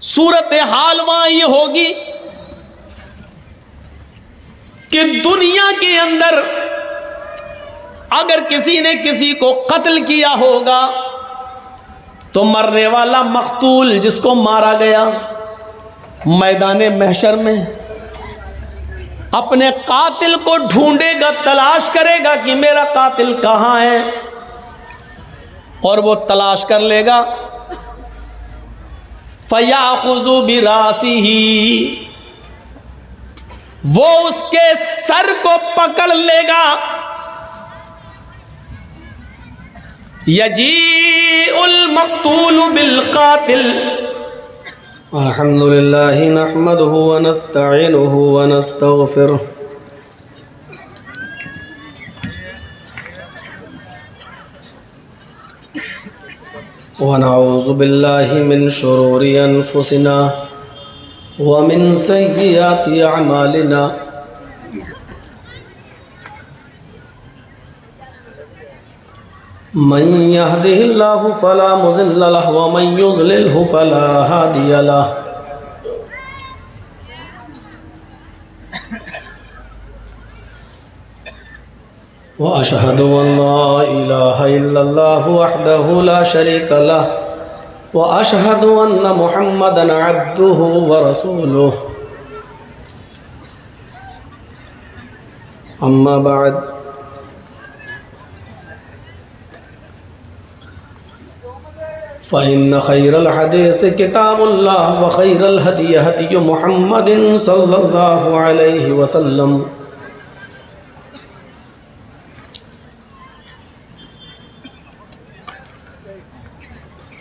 صورتحال وہاں یہ ہوگی کہ دنیا کے اندر اگر کسی نے کسی کو قتل کیا ہوگا تو مرنے والا مقتول جس کو مارا گیا میدان محشر میں اپنے قاتل کو ڈھونڈے گا، تلاش کرے گا کہ میرا قاتل کہاں ہے، اور وہ تلاش کر لے گا۔ فَيَأْخُذُ بِرَأْسِهِ، وہ اس کے سر کو پکڑ لے گا۔ يَجِيءُ الْمَقْتُولُ بِالْقَاتِلِ، الحمد لله نحمده ونستعينه ونستغفره ونعوذ بالله من شرور أنفسنا ومن سيئات أعمالنا، من يهده الله فلا مضل له ومن يضلله فلا هادي له، وأشهد أن لا إله إلا الله وحده لا شريك له، وأشهد أن محمدا عبده ورسوله، أما بعد، فإن خير الحديث كتاب الله وخير الهدي هدي محمد صلى الله عليه وسلم،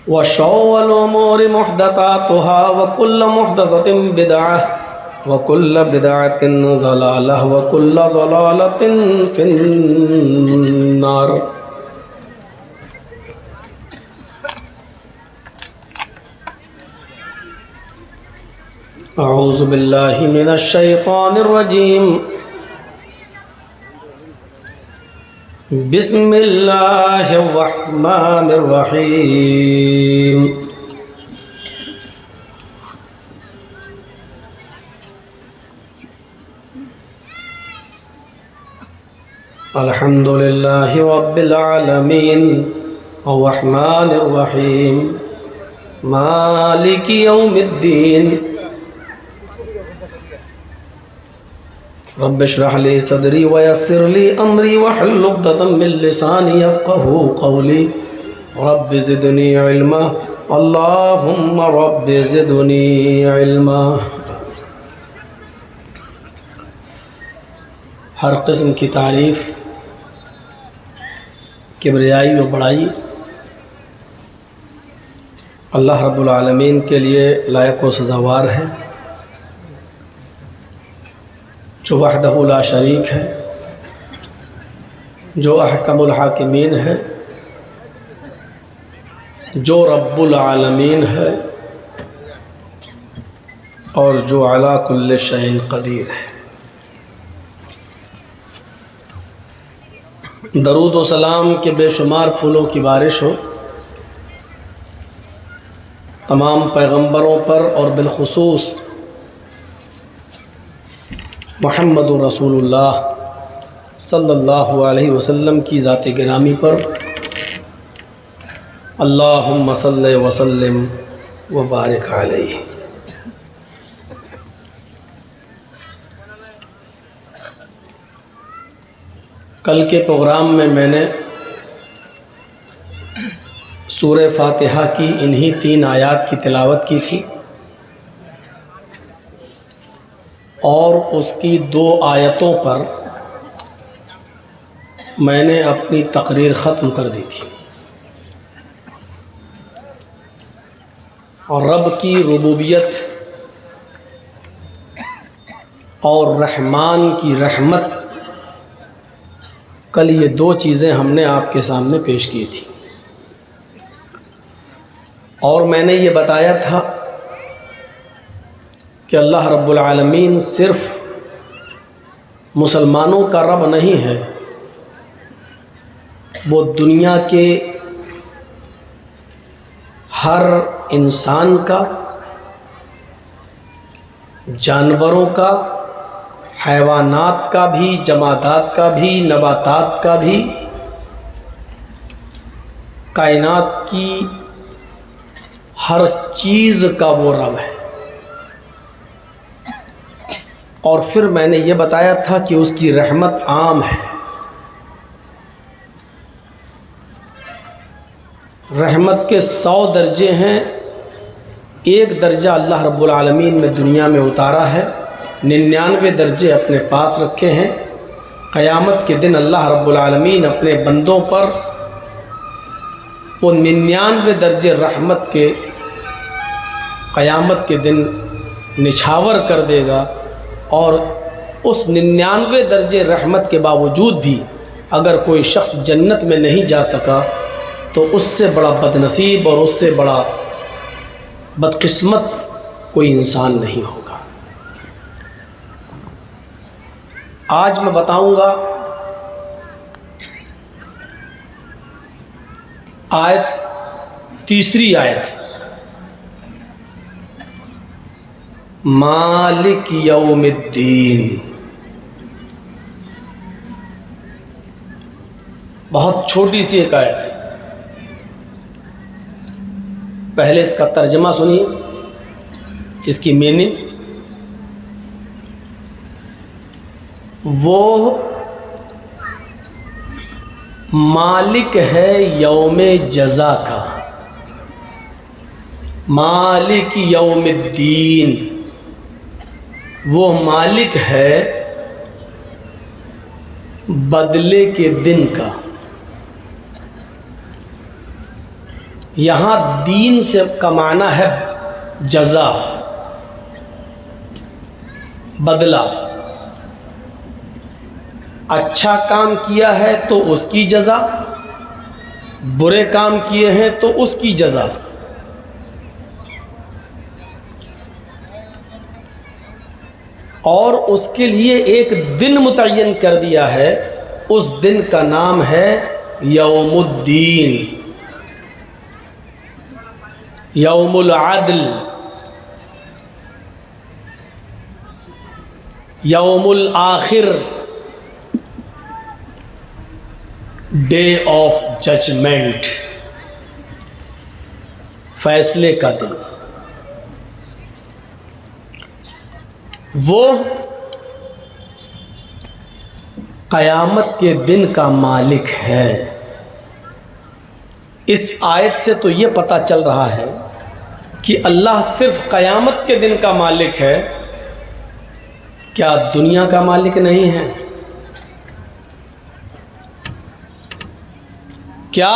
وشر الأمور محدثاتها وكل محدثة بدعة وكل بدعة ضلالة وكل ضلالة في النار۔ أعوذ بالله من الشيطان الرجيم، بسم الله الرحمن الرحيم، الحمد لله رب العالمين الرحمن الرحيم مالك يوم الدين، رب اشرح لي صدري ويسر لي امري واحلل عقدة من لساني يفقهوا قولي، رب زدني علما، اللهم رب زدني علما۔ ہر قسم کی تعریف، کبریائی و بڑائی اللہ رب العالمین کے لیے لائق و سزاوار ہے، جو وحدہ لا شریک ہے، جو احکم الحاکمین ہے، جو رب العالمین ہے، اور جو علی کل شیء قدیر ہے۔ درود و سلام کے بے شمار پھولوں کی بارش ہو تمام پیغمبروں پر، اور بالخصوص محمد رسول اللہ صلی اللہ علیہ وسلم کی ذات گرامی پر، اللہم صلی وسلم وبارک علیہ۔ کل کے پروگرام میں نے سورہ فاتحہ کی انہی 3 آیات کی تلاوت کی تھی، اور اس کی 2 آیتوں پر میں نے اپنی تقریر ختم کر دی تھی، اور رب کی ربوبیت اور رحمان کی رحمت، کل یہ 2 چیزیں ہم نے آپ کے سامنے پیش کی تھی، اور میں نے یہ بتایا تھا کہ اللہ رب العالمین صرف مسلمانوں کا رب نہیں ہے، وہ دنیا کے ہر انسان کا جانوروں کا، حیوانات کا بھی، جمادات کا بھی، نباتات کا بھی، کائنات کی ہر چیز کا وہ رب ہے۔ اور پھر میں نے یہ بتایا تھا کہ اس کی رحمت عام ہے۔ رحمت کے 100 درجے ہیں، ایک درجہ اللہ رب العالمین نے دنیا میں اتارا ہے، 99 درجے اپنے پاس رکھے ہیں۔ قیامت کے دن اللہ رب العالمین اپنے بندوں پر وہ 99 درجے رحمت کے قیامت کے دن نچھاور کر دے گا، اور اس 99 درجے رحمت کے باوجود بھی اگر کوئی شخص جنت میں نہیں جا سکا تو اس سے بڑا بد نصیب اور اس سے بڑا بدقسمت کوئی انسان نہیں ہوگا۔ آج میں بتاؤں گا آیت، تیسری آیت، مالک یوم الدین۔ بہت چھوٹی سی ایک آیت ہے، پہلے اس کا ترجمہ سنیے، اس کی میننگ۔ وہ مالک ہے یوم جزا کا، مالک یوم الدین، وہ مالک ہے بدلے کے دن کا۔ یہاں دین سے کا معنی ہے جزا، بدلہ۔ اچھا کام کیا ہے تو اس کی جزا، برے کام کیے ہیں تو اس کی جزا۔ اور اس کے لیے ایک دن متعین کر دیا ہے، اس دن کا نام ہے یوم الدین، یوم العدل، یوم الآخر، ڈے آف ججمنٹ، فیصلے کا دن۔ وہ قیامت کے دن کا مالک ہے۔ اس آیت سے تو یہ پتہ چل رہا ہے کہ اللہ صرف قیامت کے دن کا مالک ہے، کیا دنیا کا مالک نہیں ہے؟ کیا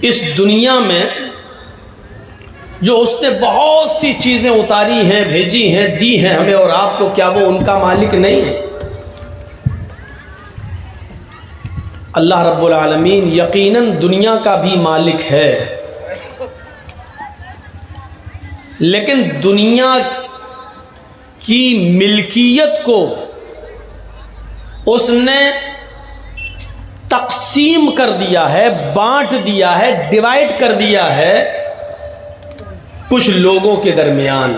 اس دنیا میں جو اس نے بہت سی چیزیں اتاری ہیں، بھیجی ہیں، دی ہیں ہمیں اور آپ کو، کیا وہ ان کا مالک نہیں ہے؟ اللہ رب العالمین یقیناً دنیا کا بھی مالک ہے، لیکن دنیا کی ملکیت کو اس نے تقسیم کر دیا ہے، بانٹ دیا ہے، ڈیوائڈ کر دیا ہے کچھ لوگوں کے درمیان۔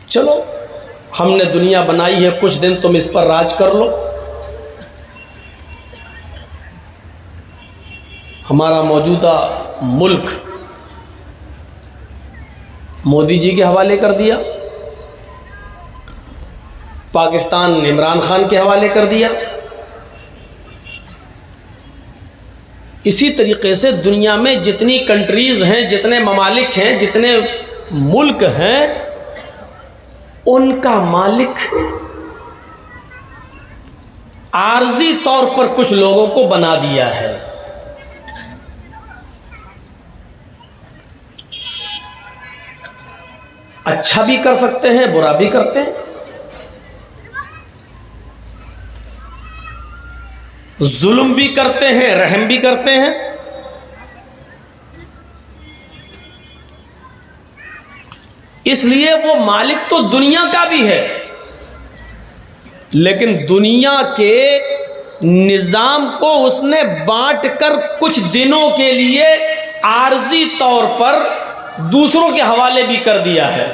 چلو ہم نے دنیا بنائی ہے، کچھ دن تم اس پر راج کر لو۔ ہمارا موجودہ ملک مودی جی کے حوالے کر دیا، پاکستان عمران خان کے حوالے کر دیا۔ اسی طریقے سے دنیا میں جتنی کنٹریز ہیں، جتنے ممالک ہیں، جتنے ملک ہیں، ان کا مالک عارضی طور پر کچھ لوگوں کو بنا دیا ہے۔ اچھا بھی کر سکتے ہیں، برا بھی کرتے ہیں، ظلم بھی کرتے ہیں، رحم بھی کرتے ہیں۔ اس لیے وہ مالک تو دنیا کا بھی ہے، لیکن دنیا کے نظام کو اس نے بانٹ کر کچھ دنوں کے لیے عارضی طور پر دوسروں کے حوالے بھی کر دیا ہے،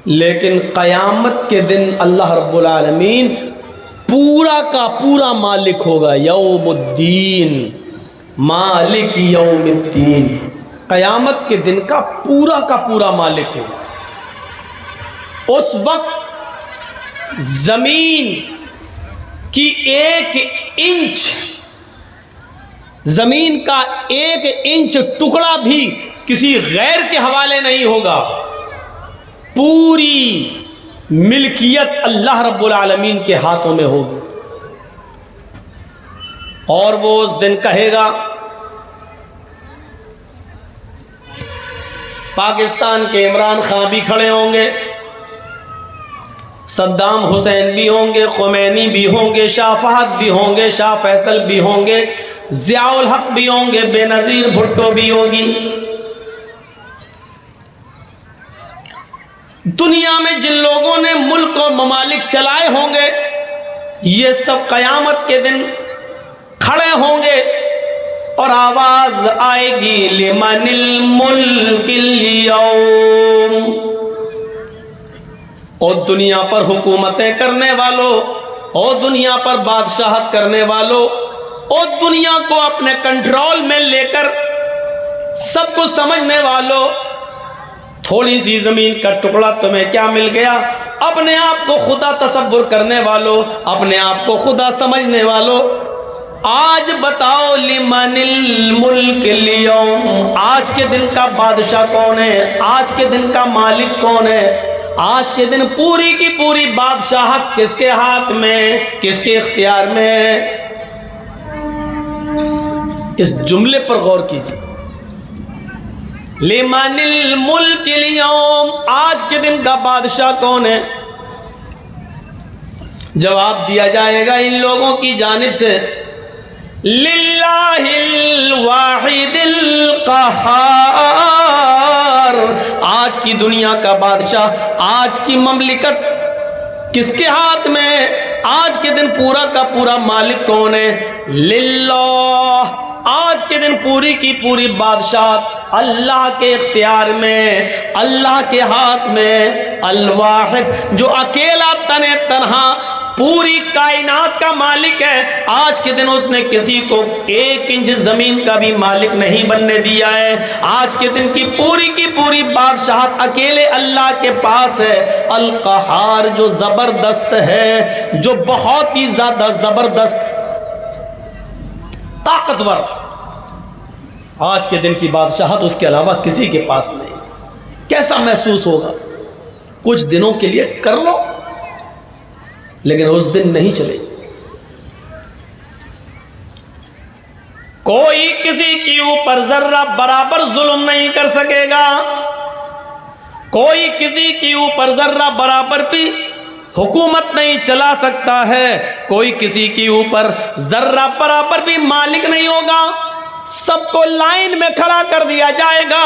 لیکن قیامت کے دن اللہ رب العالمین پورا کا پورا مالک ہوگا۔ یوم الدین، مالک یوم الدین، قیامت کے دن کا پورا مالک ہوگا۔ اس وقت زمین کی ایک انچ، زمین کا ایک انچ ٹکڑا بھی کسی غیر کے حوالے نہیں ہوگا، پوری ملکیت اللہ رب العالمین کے ہاتھوں میں ہوگی۔ اور وہ اس دن کہے گا، پاکستان کے عمران خان بھی کھڑے ہوں گے، صدام حسین بھی ہوں گے، خمینی بھی ہوں گے، شاہ فہد بھی ہوں گے، شاہ فیصل بھی ہوں گے، ضیاء الحق بھی ہوں گے، بے نظیر بھٹو بھی ہوگی۔ دنیا میں جن لوگوں نے ملک و ممالک چلائے ہوں گے، یہ سب قیامت کے دن کھڑے ہوں گے اور آواز آئے گی، لمن الملک اليوم، اور دنیا پر حکومتیں کرنے والوں، اور دنیا پر بادشاہت کرنے والوں، اور دنیا کو اپنے کنٹرول میں لے کر سب کو سمجھنے والوں، تھوڑی سی زمین کا ٹکڑا تمہیں کیا مل گیا؟ اپنے آپ کو خدا تصور کرنے والوں، اپنے آپ کو خدا سمجھنے والوں، آج بتاؤ لمن الملک اليوم، آج کے دن کا بادشاہ کون ہے؟ آج کے دن کا مالک کون ہے؟ آج کے دن پوری کی پوری بادشاہت کس کے ہاتھ میں، کس کے اختیار میں ہے؟ اس جملے پر غور کیجیے، لمن الملک اليوم، آج کے دن کا بادشاہ کون ہے؟ جواب دیا جائے گا ان لوگوں کی جانب سے، للہ الواحد القہار، آج کی دنیا کا بادشاہ، آج کی مملکت کس کے ہاتھ میں؟ آج کے دن پورا کا پورا مالک کون ہے؟ للہ، آج کے دن پوری کی پوری بادشاہت اللہ کے اختیار میں، اللہ کے ہاتھ میں، الواحد، جو اکیلا تنے تنہا پوری کائنات کا مالک ہے۔ آج کے دن اس نے کسی کو ایک انچ زمین کا بھی مالک نہیں بننے دیا ہے۔ آج کے دن کی پوری بادشاہت اکیلے اللہ کے پاس ہے۔ القہار، جو زبردست ہے، جو بہت ہی زیادہ زبردست، طاقتور، آج کے دن کی بادشاہت اس کے علاوہ کسی کے پاس نہیں۔ کیسا محسوس ہوگا؟ کچھ دنوں کے لیے کر لو، لیکن اس دن نہیں چلے گی۔ کوئی کسی کے اوپر ذرہ برابر ظلم نہیں کر سکے گا، کوئی کسی کے اوپر ذرہ برابر بھی حکومت نہیں چلا سکتا ہے، کوئی کسی کے اوپر ذرہ برابر بھی مالک نہیں ہوگا۔ سب کو لائن میں کھڑا کر دیا جائے گا،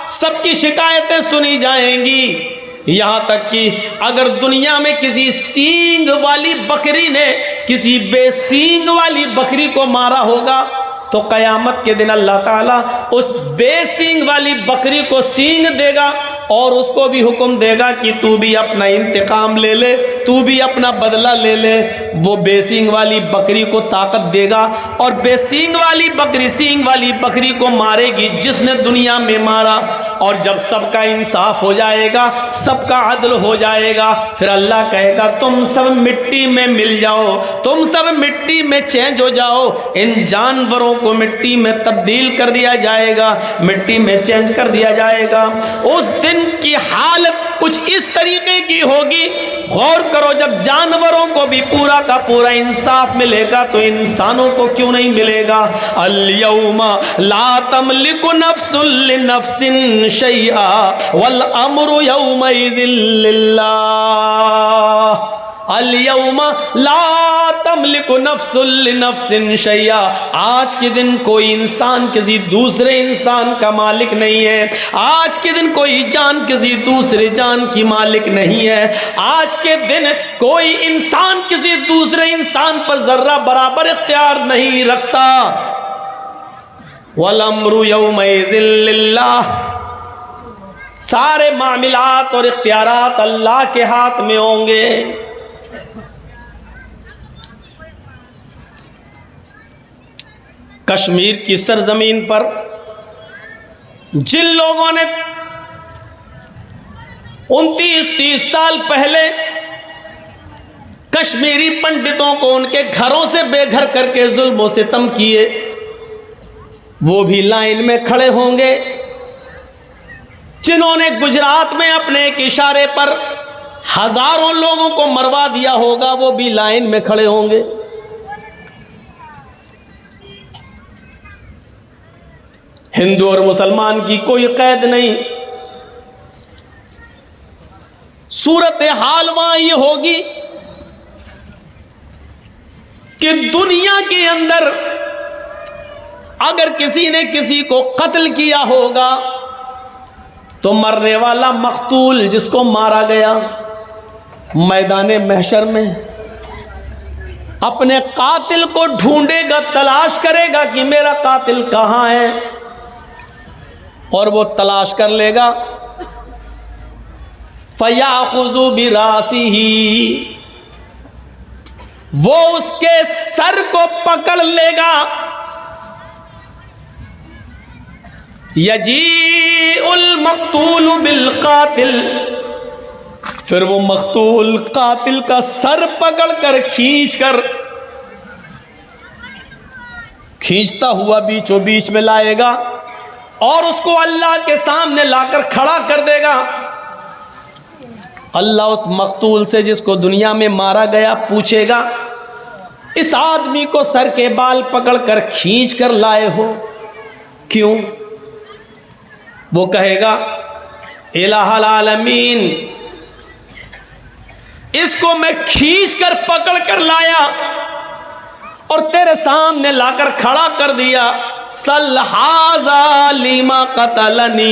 سب کی شکایتیں سنی جائیں گی، یہاں تک کہ اگر دنیا میں کسی سینگ والی بکری نے کسی بے سینگ والی بکری کو مارا ہوگا تو قیامت کے دن اللہ تعالیٰ اس بے سینگ والی بکری کو سینگ دے گا اور اس کو بھی حکم دے گا کہ تو بھی اپنا انتقام لے لے، تو بھی اپنا بدلہ لے لے۔ وہ بے سینگ والی بکری کو طاقت دے گا اور بے سینگ والی بکری سینگ والی بکری کو مارے گی جس نے دنیا میں مارا، اور جب سب کا انصاف ہو جائے گا، سب کا عدل ہو جائے گا، پھر اللہ کہے گا تم سب مٹی میں مل جاؤ، تم سب مٹی میں چینج ہو جاؤ۔ ان جانوروں کو مٹی میں تبدیل کر دیا جائے گا، مٹی میں چینج کر دیا جائے گا۔ اس دن کی حالت کچھ اس طریقے کی ہوگی، غور کرو، جب جانوروں کو بھی پورا کا پورا انصاف ملے گا تو انسانوں کو کیوں نہیں ملے گا؟ الیوم لا تملک نفس لنفس شیئا والامر یومئذ للہ، الیوم لا تملک نفس لنفس شیئا، آج کے دن کوئی انسان کسی دوسرے انسان کا مالک نہیں ہے، آج کے دن کوئی جان کسی دوسرے جان کی مالک نہیں ہے، آج کے دن کوئی انسان کسی دوسرے انسان پر ذرہ برابر اختیار نہیں رکھتا۔ والامر یومئذ للہ، سارے معاملات اور اختیارات اللہ کے ہاتھ میں ہوں گے۔ کشمیر کی سرزمین پر جن لوگوں نے 29-30 سال پہلے کشمیری پنڈتوں کو ان کے گھروں سے بے گھر کر کے ظلم و ستم کیے، وہ بھی لائن میں کھڑے ہوں گے۔ جنہوں نے گجرات میں اپنے ایک اشارے پر ہزاروں لوگوں کو مروا دیا ہوگا، وہ بھی لائن میں کھڑے ہوں گے۔ ہندو اور مسلمان کی کوئی قید نہیں۔ صورتحال وہاں یہ ہوگی کہ دنیا کے اندر اگر کسی نے کسی کو قتل کیا ہوگا تو مرنے والا مقتول جس کو مارا گیا میدان محشر میں اپنے قاتل کو ڈھونڈے گا، تلاش کرے گا کہ میرا قاتل کہاں ہے، اور وہ تلاش کر لے گا۔ فَيَأْخُذُ بِرَأْسِهِ، وہ اس کے سر کو پکڑ لے گا۔ یجیء المقتول بالقاتل، پھر وہ مقتول قاتل کا سر پکڑ کر کھینچتا ہوا بیچوں بیچ میں لائے گا اور اس کو اللہ کے سامنے لا کر کھڑا کر دے گا۔ اللہ اس مقتول سے جس کو دنیا میں مارا گیا پوچھے گا، اس آدمی کو سر کے بال پکڑ کر کھینچ کر لائے ہو کیوں؟ وہ کہے گا الہ العالمین، اس کو میں کھینچ کر پکڑ کر لایا اور تیرے سامنے لا کر کھڑا کر دیا۔ سل ھذا لما قتلنی،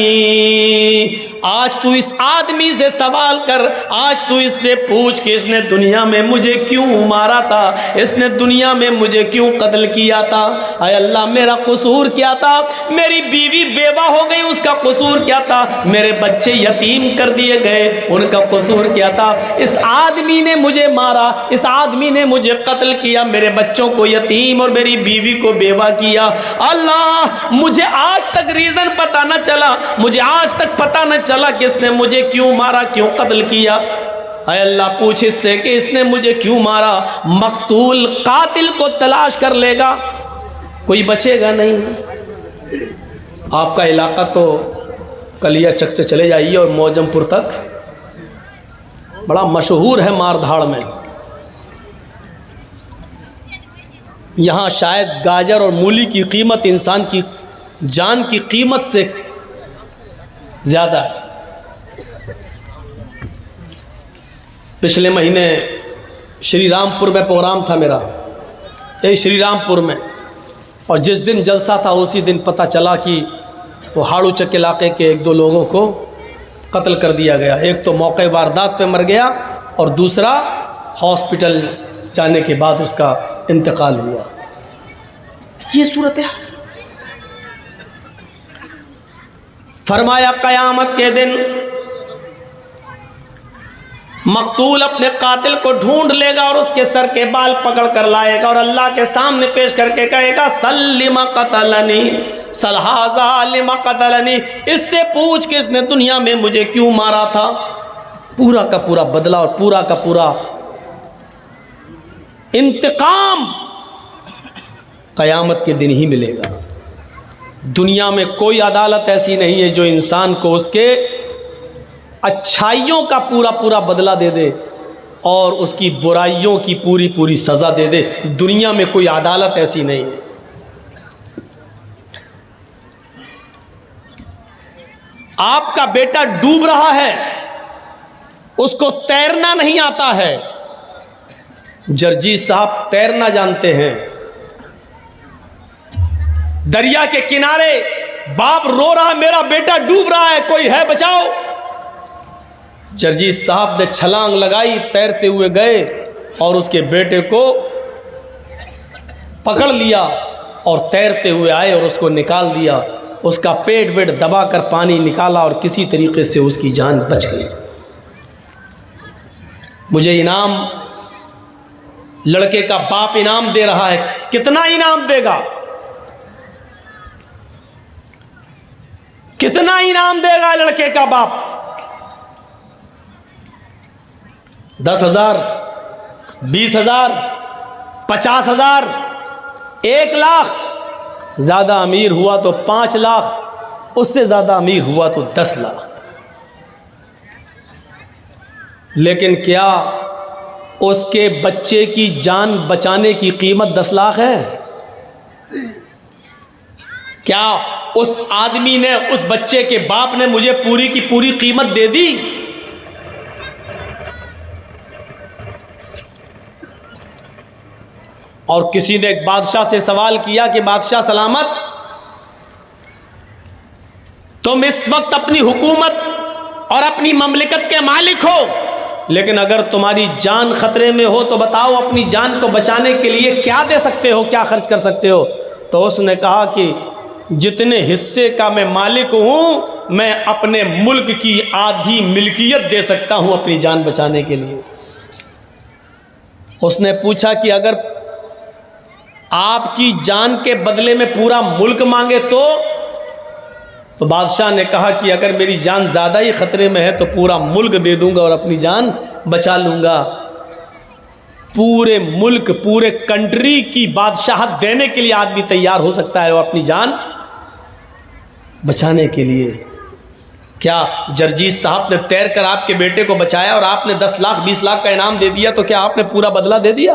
آج تو اس آدمی سے سوال کر، آج تو اس سے پوچھ کہ اس نے دنیا میں مجھے کیوں مارا تھا، اس نے دنیا میں مجھے کیوں قتل کیا تھا۔ اے اللہ، میرا قصور کیا تھا؟ میری بیوی بیوہ ہو گئی، اس کا قصور کیا تھا؟ میرے بچے یتیم کر دیے گئے، ان کا قصور کیا تھا؟ اس آدمی نے مجھے مارا، اس آدمی نے مجھے قتل کیا، میرے بچوں کو یتیم اور میری بیوی کو بیوہ کیا۔ اللہ، مجھے آج تک ریزن پتہ نہ چلا، مجھے آج تک پتہ نہ چلا کہ اس نے مجھے کیوں مارا، کیوں قتل کیا۔ اے اللہ، پوچھ اس سے کہ اس نے مجھے کیوں مارا۔ مقتول قاتل کو تلاش کر لے گا، کوئی بچے گا نہیں۔ آپ کا علاقہ تو کلیا چک سے چلے جائیے اور موجم پور تک بڑا مشہور ہے مار دھاڑ میں۔ یہاں شاید گاجر اور مولی کی قیمت انسان کی جان کی قیمت سے زیادہ ہے۔ پچھلے مہینے شری رام پور میں پروگرام تھا میرا، یہی شری رام پور میں، اور جس دن جلسہ تھا اسی دن پتہ چلا کہ وہ ہاڑو چک علاقے کے 1-2 لوگوں کو قتل کر دیا گیا۔ ایک تو موقع واردات پہ مر گیا اور دوسرا ہاسپٹل جانے کے بعد اس کا انتقال ہوا۔ یہ صورت ہے۔ فرمایا قیامت کے دن مقتول اپنے قاتل کو ڈھونڈ لے گا اور اس کے سر کے بال پکڑ کر لائے گا اور اللہ کے سامنے پیش کر کے کہے گا سل لما قتلنی، سل ھذا لما قتلنی، اس سے پوچھ کہ اس نے دنیا میں مجھے کیوں مارا تھا۔ پورا کا پورا بدلہ اور پورا کا پورا انتقام قیامت کے دن ہی ملے گا۔ دنیا میں کوئی عدالت ایسی نہیں ہے جو انسان کو اس کے اچھائیوں کا پورا پورا بدلہ دے دے اور اس کی برائیوں کی پوری پوری سزا دے دے۔ دنیا میں کوئی عدالت ایسی نہیں ہے۔ آپ کا بیٹا ڈوب رہا ہے، اس کو تیرنا نہیں آتا ہے، جرجیت صاحب تیرنا جانتے ہیں۔ دریا کے کنارے باپ رو رہا، میرا بیٹا ڈوب رہا ہے، کوئی ہے بچاؤ۔ جرجیت صاحب نے چھلانگ لگائی، تیرتے ہوئے گئے اور اس کے بیٹے کو پکڑ لیا اور تیرتے ہوئے آئے اور اس کو نکال دیا، اس کا پیٹ ویٹ دبا کر پانی نکالا اور کسی طریقے سے اس کی جان بچ گئی۔ مجھے انعام لڑکے کا باپ انعام دے رہا ہے، کتنا انعام دے گا؟ کتنا انعام دے گا لڑکے کا باپ؟ 10,000، 20,000، 50,000، 1,00,000، زیادہ امیر ہوا تو 5 لاکھ، اس سے زیادہ امیر ہوا تو 10 لاکھ۔ لیکن کیا اس کے بچے کی جان بچانے کی قیمت 10 لاکھ ہے؟ کیا اس آدمی نے، اس بچے کے باپ نے مجھے پوری کی پوری قیمت دے دی؟ اور کسی نے ایک بادشاہ سے سوال کیا کہ بادشاہ سلامت، تم اس وقت اپنی حکومت اور اپنی مملکت کے مالک ہو، لیکن اگر تمہاری جان خطرے میں ہو تو بتاؤ اپنی جان کو بچانے کے لیے کیا دے سکتے ہو، کیا خرچ کر سکتے ہو؟ تو اس نے کہا کہ جتنے حصے کا میں مالک ہوں، میں اپنے ملک کی آدھی ملکیت دے سکتا ہوں اپنی جان بچانے کے لیے۔ اس نے پوچھا کہ اگر آپ کی جان کے بدلے میں پورا ملک مانگے تو بادشاہ نے کہا کہ اگر میری جان زیادہ ہی خطرے میں ہے تو پورا ملک دے دوں گا اور اپنی جان بچا لوں گا۔ پورے ملک، پورے کنٹری کی بادشاہت دینے کے لیے آدمی تیار ہو سکتا ہے اور اپنی جان بچانے کے لیے۔ کیا جرجیت صاحب نے تیر کر آپ کے بیٹے کو بچایا اور آپ نے 10 لاکھ 20 لاکھ کا انعام دے دیا تو کیا آپ نے پورا بدلہ دے دیا؟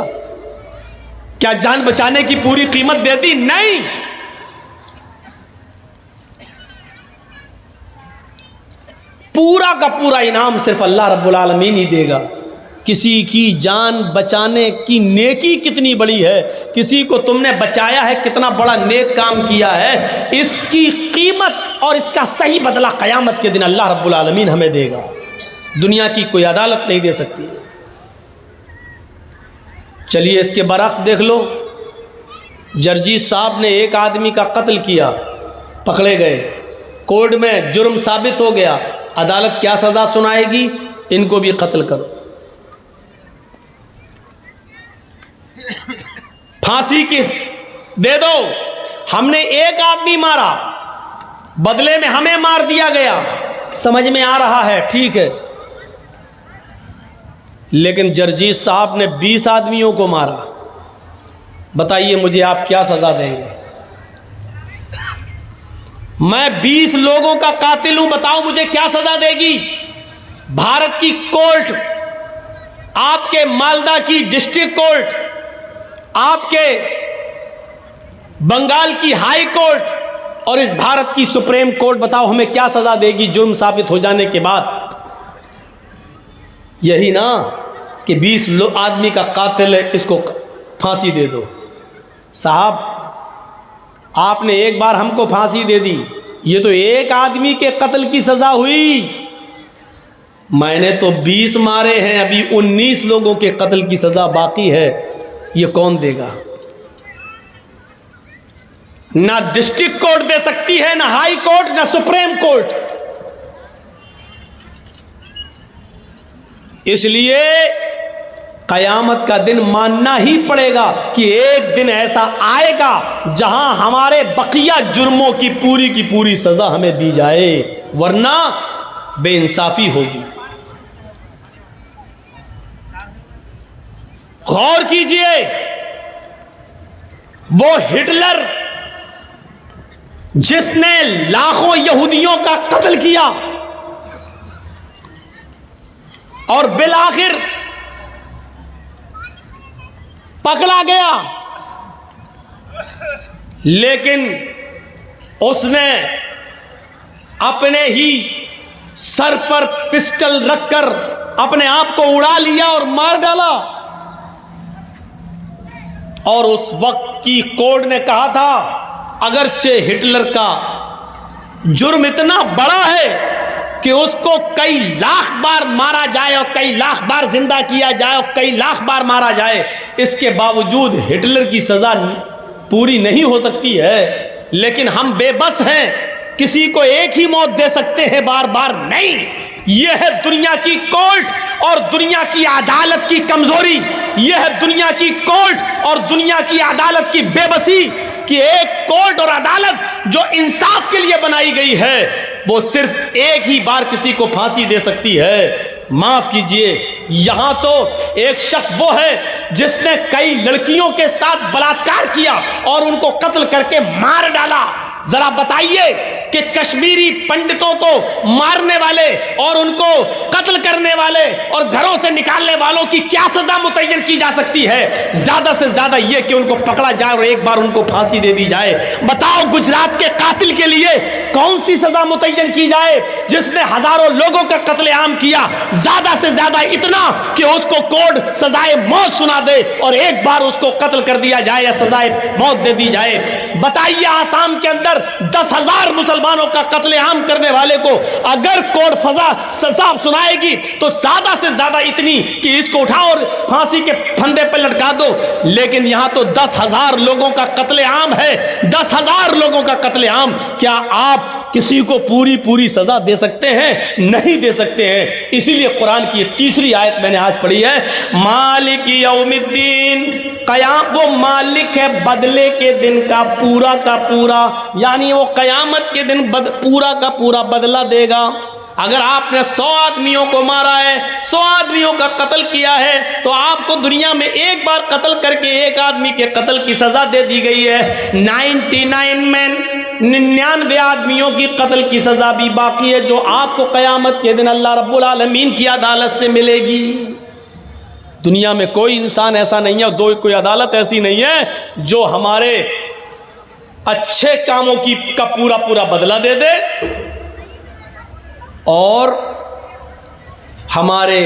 کیا جان بچانے کی پوری قیمت دے دی؟ نہیں۔ پورا کا پورا انعام صرف اللہ رب العالمین ہی دے گا۔ کسی کی جان بچانے کی نیکی کتنی بڑی ہے، کسی کو تم نے بچایا ہے، کتنا بڑا نیک کام کیا ہے، اس کی قیمت اور اس کا صحیح بدلہ قیامت کے دن اللہ رب العالمین ہمیں دے گا، دنیا کی کوئی عدالت نہیں دے سکتی۔ چلیے اس کے برعکس دیکھ لو، جرجیت صاحب نے ایک آدمی کا قتل کیا، پکڑے گئے، کورٹ میں جرم ثابت ہو گیا، عدالت کیا سزا سنائے گی؟ ان کو بھی قتل کرو، پھانسی کی دے دو۔ ہم نے ایک آدمی مارا، بدلے میں ہمیں مار دیا گیا، سمجھ میں آ رہا ہے، ٹھیک ہے، لیکن جرجیت صاحب نے 20 آدمیوں کو مارا، بتائیے مجھے آپ کیا سزا دیں گے؟ میں 20 لوگوں کا قاتل ہوں، بتاؤ مجھے کیا سزا دے گی؟ بھارت کی کورٹ، آپ کے مالدہ کی ڈسٹرکٹ کورٹ، آپ کے بنگال کی ہائی کورٹ اور اس بھارت کی سپریم کورٹ، بتاؤ ہمیں کیا سزا دے گی جرم ثابت ہو جانے کے بعد؟ یہی نا کہ 20 آدمی کا قاتل ہے، اس کو پھانسی دے دو۔ صاحب آپ نے ایک بار ہم کو پھانسی دے دی، یہ تو ایک آدمی کے قتل کی سزا ہوئی، میں نے تو 20 مارے ہیں، ابھی 19 لوگوں کے قتل کی سزا باقی ہے، یہ کون دے گا؟ نہ ڈسٹرکٹ کورٹ دے سکتی ہے، نہ ہائی کورٹ، نہ سپریم کورٹ۔ اس لیے قیامت کا دن ماننا ہی پڑے گا کہ ایک دن ایسا آئے گا جہاں ہمارے بقیہ جرموں کی پوری سزا ہمیں دی جائے، ورنہ بے انصافی ہوگی۔ غور کیجئے، وہ ہٹلر جس نے لاکھوں یہودیوں کا قتل کیا اور بالآخر پکڑا گیا، لیکن اس نے اپنے ہی سر پر پسٹل رکھ کر اپنے آپ کو اڑا لیا اور مار ڈالا، اور اس وقت کی کورٹ نے کہا تھا اگرچہ ہٹلر کا جرم اتنا بڑا ہے کہ اس کو کئی لاکھ بار مارا جائے اور کئی لاکھ بار زندہ کیا جائے اور کئی لاکھ بار مارا جائے، اس کے باوجود ہٹلر کی سزا پوری نہیں ہو سکتی ہے، لیکن ہم بے بس ہیں، کسی کو ایک ہی موت دے سکتے ہیں، بار بار نہیں۔ یہ ہے دنیا کی کورٹ اور دنیا کی عدالت کی کمزوری، یہ ہے دنیا کی کورٹ اور دنیا کی عدالت کی بے بسی، کہ ایک کورٹ اور عدالت جو انصاف کے لیے بنائی گئی ہے وہ صرف ایک ہی بار کسی کو پھانسی دے سکتی ہے۔ معاف کیجئے، یہاں تو ایک شخص وہ ہے جس نے کئی لڑکیوں کے ساتھ بلاತ್ಕಾರ کیا اور ان کو قتل کر کے مار ڈالا۔ ذرا بتائیے کہ کشمیری پنڈتوں کو مارنے والے اور ان کو قتل کرنے والے اور گھروں سے نکالنے والوں کی کیا سزا متعین کی جا سکتی ہے؟ زیادہ سے زیادہ یہ کہ ان کو پکڑا جائے اور ایک بار ان کو پھانسی دے دی جائے۔ بتاؤ گجرات کے قاتل کے لیے کون سی سزا متعین کی جائے جس نے ہزاروں لوگوں کا قتل عام کیا؟ زیادہ سے زیادہ اتنا کہ اس کو کورٹ سزائے موت سنا دے اور ایک بار اس کو قتل کر دیا جائے یا سزائے موت دے دی جائے۔ بتائیے آسام کے اندر 10,000 مسلمانوں کا قتل عام کرنے والے کو اگر کورٹ سزا سنائے گی تو زیادہ سے زیادہ اتنی کہ اس کو اٹھاؤ اور پھانسی کے پھندے پر لٹکا دو، لیکن یہاں تو 10,000 لوگوں کا قتل عام ہے، 10,000 لوگوں کا قتل عام۔ کیا آپ کسی کو پوری سزا دے سکتے ہیں؟ نہیں دے سکتے ہیں۔ اسی لیے قرآن کی تیسری آیت میں نے آج پڑھی ہے، مالک یوم الدین، قیام وہ مالک ہے بدلے کے دن کا پورا، یعنی وہ قیامت کے دن پورا کا پورا بدلہ دے گا۔ اگر آپ نے 100 آدمیوں کو مارا ہے، 100 آدمیوں کا قتل کیا ہے، تو آپ کو دنیا میں ایک بار قتل کر کے ایک آدمی کے قتل کی سزا دے دی گئی ہے۔ 99 آدمیوں کی قتل کی سزا بھی باقی ہے جو آپ کو قیامت کے دن اللہ رب العالمین کی عدالت سے ملے گی۔ دنیا میں کوئی انسان ایسا نہیں ہے، کوئی عدالت ایسی نہیں ہے جو ہمارے اچھے کاموں کا پورا بدلہ دے دے اور ہمارے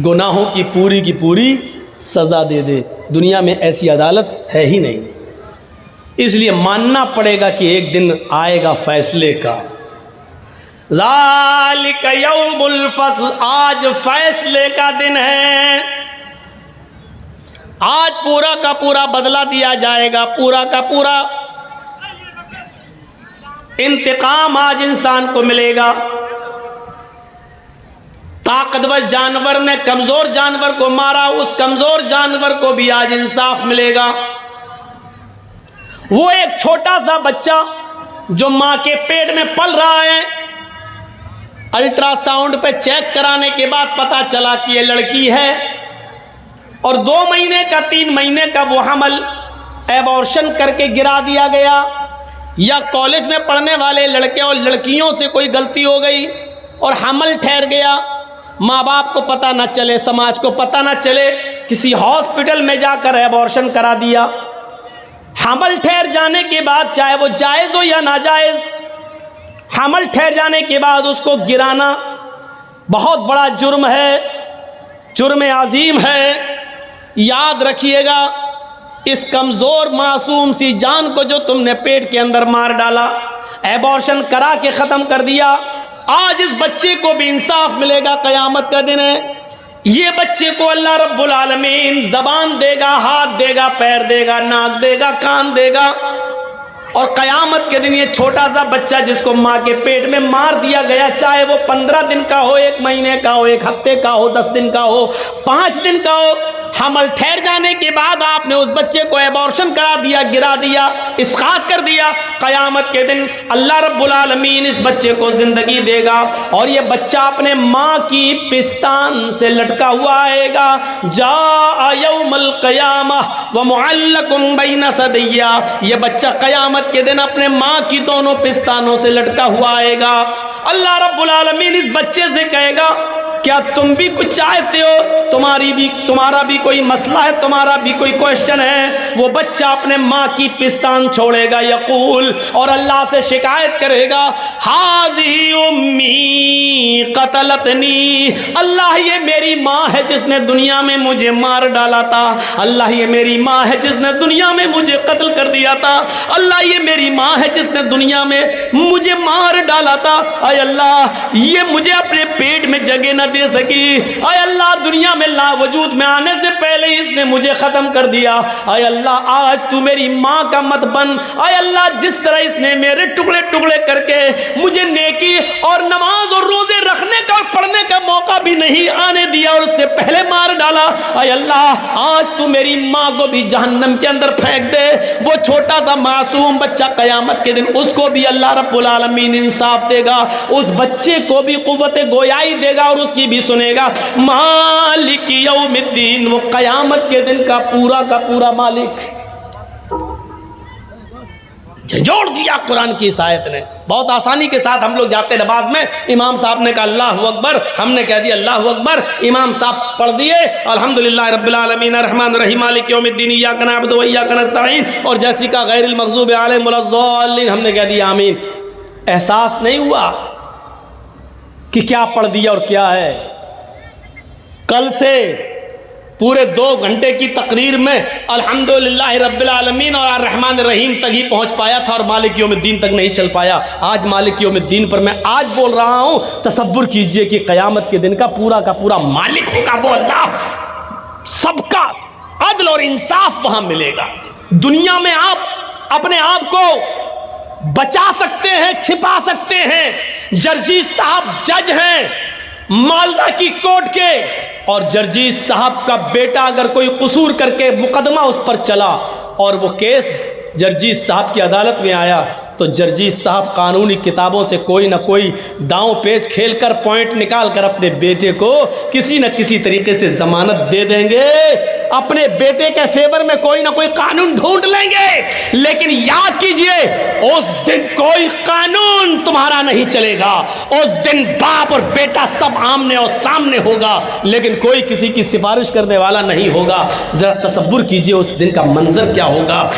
گناہوں کی پوری سزا دے دے۔ دنیا میں ایسی عدالت ہے ہی نہیں، اس لیے ماننا پڑے گا کہ ایک دن آئے گا فیصلے کا۔ ذالک یوم الفصل، آج فیصلے کا دن ہے، آج پورا کا پورا بدلہ دیا جائے گا، پورا کا پورا انتقام آج انسان کو ملے گا۔ طاقتور جانور نے کمزور جانور کو مارا، اس کمزور جانور کو بھی آج انصاف ملے گا۔ وہ ایک چھوٹا سا بچہ جو ماں کے پیٹ میں پل رہا ہے، الٹرا ساؤنڈ پہ چیک کرانے کے بعد پتا چلا کہ یہ لڑکی ہے اور 2 مہینے کا 3 مہینے کا وہ حمل ایبورشن کر کے گرا دیا گیا، یا کالج میں پڑھنے والے لڑکے اور لڑکیوں سے کوئی غلطی ہو گئی اور حمل ٹھہر گیا، ماں باپ کو پتہ نہ چلے، سماج کو پتہ نہ چلے، کسی ہاسپٹل میں جا کر ایبورشن کرا دیا۔ حمل ٹھہر جانے کے بعد، چاہے وہ جائز ہو یا ناجائز، حمل ٹھہر جانے کے بعد اس کو گرانا بہت بڑا جرم ہے، جرم عظیم ہے۔ یاد رکھیے گا، اس کمزور معصوم سی جان کو جو تم نے پیٹ کے اندر مار ڈالا، ایبورشن کرا کے ختم کر دیا، آج اس بچے کو بھی انصاف ملے گا، قیامت کا دن ہے۔ یہ بچے کو اللہ رب العالمین زبان دے گا، ہاتھ دے گا، پیر دے گا، ناک دے گا، کان دے گا، اور قیامت کے دن یہ چھوٹا سا بچہ جس کو ماں کے پیٹ میں مار دیا گیا، چاہے وہ 15 دن کا ہو، 1 مہینے کا ہو، 1 ہفتے کا ہو، 10 دن کا ہو، 5 دن کا ہو، حمل ٹھہر جانے کے بعد آپ نے اس بچے کو ایبورشن کرا دیا، گرا دیا، اسقاط کر دیا، قیامت کے دن اللہ رب العالمین اس بچے کو زندگی دے گا اور یہ بچہ اپنے ماں کی پستان سے لٹکا ہوا آئے گا۔ جاء یوم القیامہ ومعلق بین ثدیہ، یہ بچہ قیامت کے دن اپنے ماں کی دونوں پستانوں سے لٹکا ہوا آئے گا۔ اللہ رب العالمین اس بچے سے کہے گا، کیا تم بھی کچھ چاہتے ہو؟ تمہارا بھی کوئی مسئلہ ہے، تمہارا بھی کوئی کوشچن ہے؟ وہ بچہ اپنے ماں کی پستان چھوڑے گا، یقول، اور اللہ سے شکایت کرے گا، ہاذی امی قتلتنی، اللہ یہ میری ماں ہے جس نے دنیا میں مجھے مار ڈالا تھا، اللہ یہ میری ماں ہے جس نے دنیا میں مجھے قتل کر دیا تھا، اللہ یہ میری ماں ہے جس نے دنیا میں مجھے مار ڈالا تھا، اے اللہ یہ مجھے اپنے پیٹ میں جگہ نہ دے سکی، اے اللہ دنیا میں لا وجود میں آنے سے پہلے اس نے مجھے ختم کر دیا، اے اللہ اللہ آج تو میری ماں کا مت بن، اے اللہ جس طرح اس نے میرے ٹکڑے ٹکڑے کر کے مجھے نیکی اور نماز اور روزے رکھنے کا اور پڑھنے کا موقع بھی نہیں آنے دیا اور اس سے پہلے مار ڈالا، اے اللہ آج تو میری ماں کو بھی جہنم کے اندر پھینک دے، وہ چھوٹا سا معصوم بچہ قیامت کے دن اس کو بھی اللہ رب العالمین انصاف دے گا، اس بچے کو بھی قوت گویائی دے گا اور اس کی بھی سنے گا۔ مالک یوم الدین، وہ قیامت کے دن کا پورا مالک۔ جھنجھوڑ دیا قرآن کی اس آیت نے، بہت آسانی کے ساتھ ہم لوگ جاتے نماز میں، امام صاحب نے کہا اللہ اکبر، ہم نے کہہ دیا اللہ اکبر، امام صاحب پڑھ دیے الحمدللہ رب العالمین الرحمن الرحیم مالک یوم الدین ایاک نعبد و ایاک نستعین، اور جیسے کا غیر المغضوب علیہم ولا الضالین، ہم نے کہہ دیا آمین۔ احساس نہیں ہوا کہ کیا پڑھ دیا اور کیا ہے۔ کل سے پورے 2 گھنٹے کی تقریر میں الحمدللہ رب العالمین اور الرحمن الرحیم تک ہی پہنچ پایا تھا اور مالک یوم الدین تک نہیں چل پایا۔ آج مالک یوم الدین پر میں آج بول رہا ہوں، تصور کیجئے کہ قیامت کے دن کا پورا مالک ہوگا وہ اللہ، سب کا عدل اور انصاف وہاں ملے گا۔ دنیا میں آپ اپنے آپ کو بچا سکتے ہیں، چھپا سکتے ہیں، جرجیت صاحب جج ہیں مالدہ کی کوٹ کے، اور جرجیت صاحب کا بیٹا اگر کوئی قصور کر کے مقدمہ اس پر چلا اور وہ کیس جرجیت صاحب کی عدالت میں آیا تو جرجیت صاحب قانونی کتابوں سے کوئی نہ کوئی داؤں پیچ کھیل کر پوائنٹ نکال کر اپنے بیٹے کو کسی نہ کسی طریقے سے ضمانت دے دیں گے، اپنے بیٹے کے فیور میں کوئی نہ کوئی قانون ڈھونڈ لیں گے۔ لیکن یاد کیجئے اس دن کوئی قانون تمہارا نہیں چلے گا، اس دن باپ اور بیٹا سب آمنے اور سامنے ہوگا، لیکن کوئی کسی کی سفارش کرنے والا نہیں ہوگا۔ ذرا تصور کیجئے اس دن کا منظر کیا ہوگا۔